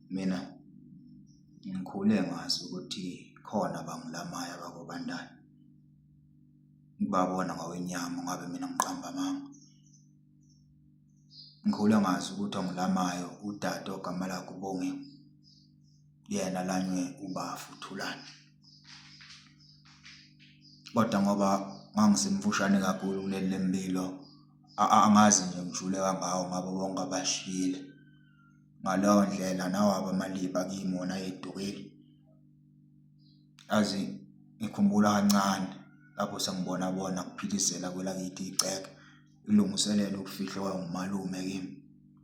Mina ngikhule ngazi ukuthi khona bangilamayo abakoBandana. Ngibabona ngokwenyama ngabe mina ngiqamba amanga. Ngikhule ngazi ukuthi ongilamayo udade ogama lakhe uBongiwe. Yena lanywe uBafu Thulani. Kodwa ngoba ngangisemfushane kakhulu kuleli lempilo angazi nje ngijule kangako ngabo bonke abashiyile. Ngaleyo ndlela nawaba amaliba kimi wona ayedukile. Azi ngikhumbula kancane lapho sengibona bona kuphithizela kwelakithi iceke ilungiselela ukufihlwa ngumalume kimi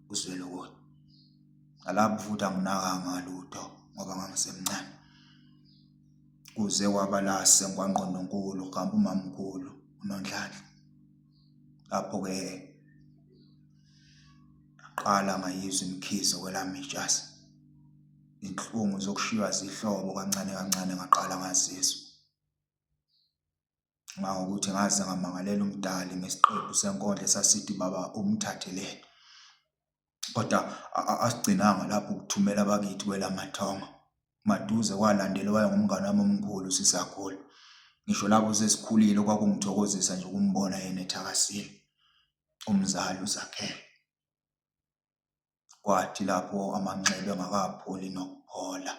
uZwelukhozi. Nalapho futhi anginakanga lutho ngoba ngangisemncane. Kuze kwaba la sengwangqondo nkulu kuhamba umamkhulu uNondlandla. Lapho ke qala ngayizwa imikhizo kwelami ijasi. Inhlungu zokushiywa zihlobo kancane kancane ngaqala ngazizwa. Ngokuthi ngaze ngamangalela umdali ngesiqephu senkondlo esasithi baba umthathelele. Kodwa asigcinanga lapho ukuthumela abakithi kwelamathongo. Maduze kwalandelwa ngumngane wami omkhulu sisakhula. Ngisho lapho sesikhulile kwakungithokozisa nje ukumbona yena ethakasile. Umzali uZakhele. Kwathi lapho amanxeba engakapholi nokuphola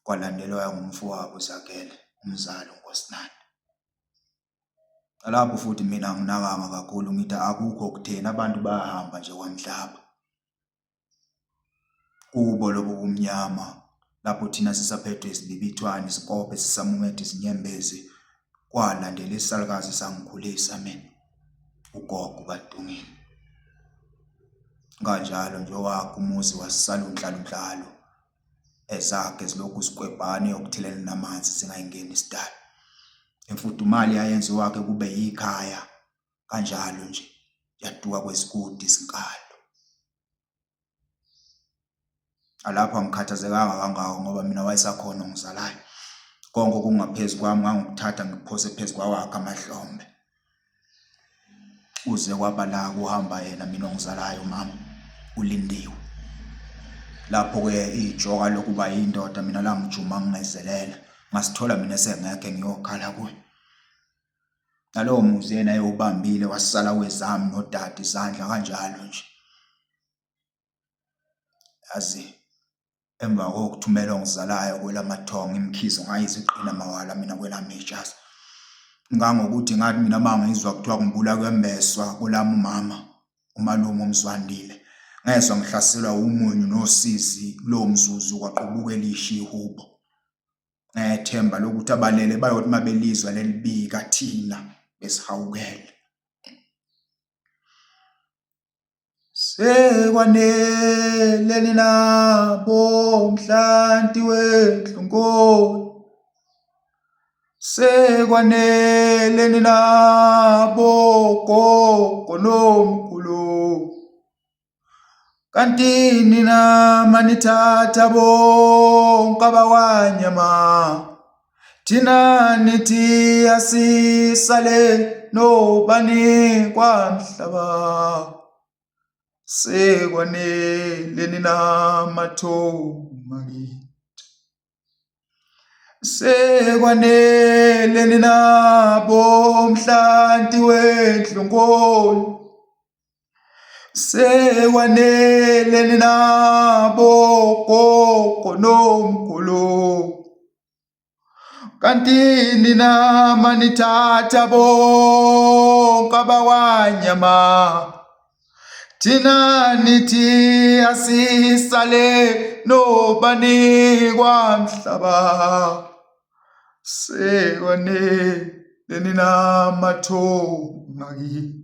kwalandelwa ngumfowabo uZakhele, umzali uNkosinathi. Lapho futhi mina nginakanga kakhulu ngithi akukho ukuthena abantu bayahamba nje kwamhlaba. Kubo lobo kumnyama lapho thina sisaphethwe isibibithwane isikophe sisamumethe isinyembezi kwalandela isalukazi sangikhulisa mina ugogo kaDungile. Kanjalo nje wakhe umuzi wasisala unhlalunhlalo ezakhe ezilokhu sikwebhane yokuthelela namanzi singayingeni isidala. Imfudumali yayenza wakhe kube yikhaya kanjalo nje yaduka kwesigodi isinkalo. Alapha ngikhathazekanga kangako ngoba mina wayesakhona ongizalayo. Konke kungaphezulu kwami ngangikuthatha ngiphose phezulu kwakhe amahlombe. Uze kwaba la kuhamba yena mina ongizalayo mama uLindiwe. Lapho ke ijoka lokuba yindoda mina la ngijuma ngingezelela. Ngasithola mina esengeke ngiyokhala kuye. Nalowo muzi yena ayewubambile wasala wezami nodade izandla kanjalo nje. Yazi emva kokuthumela ongizalayo kwelamathongo imikhizo ngayiziqina mawala mina kwelami ijasi. Ngangokuthi ngathi mina mangizwa kuthiwa ngibula kwembeswa kulami umama umalume uMzwandile. Ngezwe ngihlaselwa umunyu nosizi lo mzuzu kwaqubuka elishi ihubo. Ngethemba lokuthi abalele bayothi mabelizwa lelibika thina besihawukele. Sekwanele ninabo mhlanti wedlunkolo. Sekwanele ninabo gogo nomkhulu. Kanti nina manithatha bonke abawanyama. Thina nithi asisale nobani kwamhlaba. Sekwanele ninamathongo akithi. Sekwanele ninabo mhlanti wedlunkolo. Sekwanele ninabo gogo nomkhulu. Kanti nina manithatha bonke abawanyama. Thina nithi asisale nobani kwamhlaba. Sekwanele ninamathongo akithi.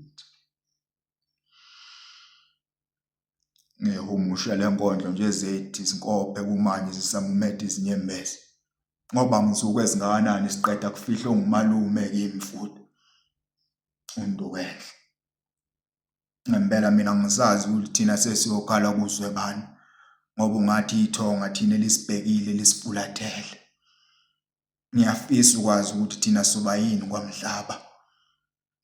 Ngihumusha lenkondlo nje ezethi izinkophe kumanje zisamumethe izinyembezi. Ngoba ngisuku ezingakanani siqeda kufihlwa ngumalume kimi futhi uNdukele. Ngempela mina ngisazi ukuthi thina sesiyokhala kuZwebani ngoba ungathi ithonga thina lisibhekile lisifulathele. Ngiyafisa ukwazi ukuthi thina soba yini kwamhlaba.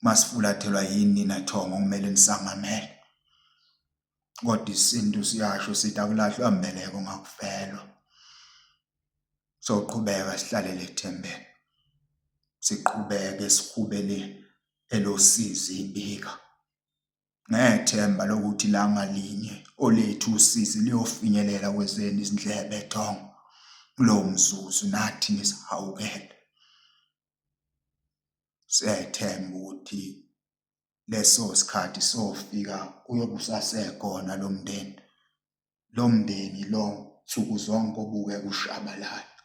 Masifulathelwa yini nina thonga kumele nisangamele. kodwa isintu siyasho sithi akulahlwa mbeleko ngakufelwa. Soqhubeka sihlalele ethembeni, siqhubeke sikhubele elosizi ibika ngethemba lokuthi ilanga linye olethu usizi liyofinyelela kwezenu izindlebe ethongo. Kulowo mzuzu nathi nisihawukele, siyethemba ukuthi leso sikhathi sofika uyobe usasekhona lo mndeni lo nsuku zonke obuke kushabalala.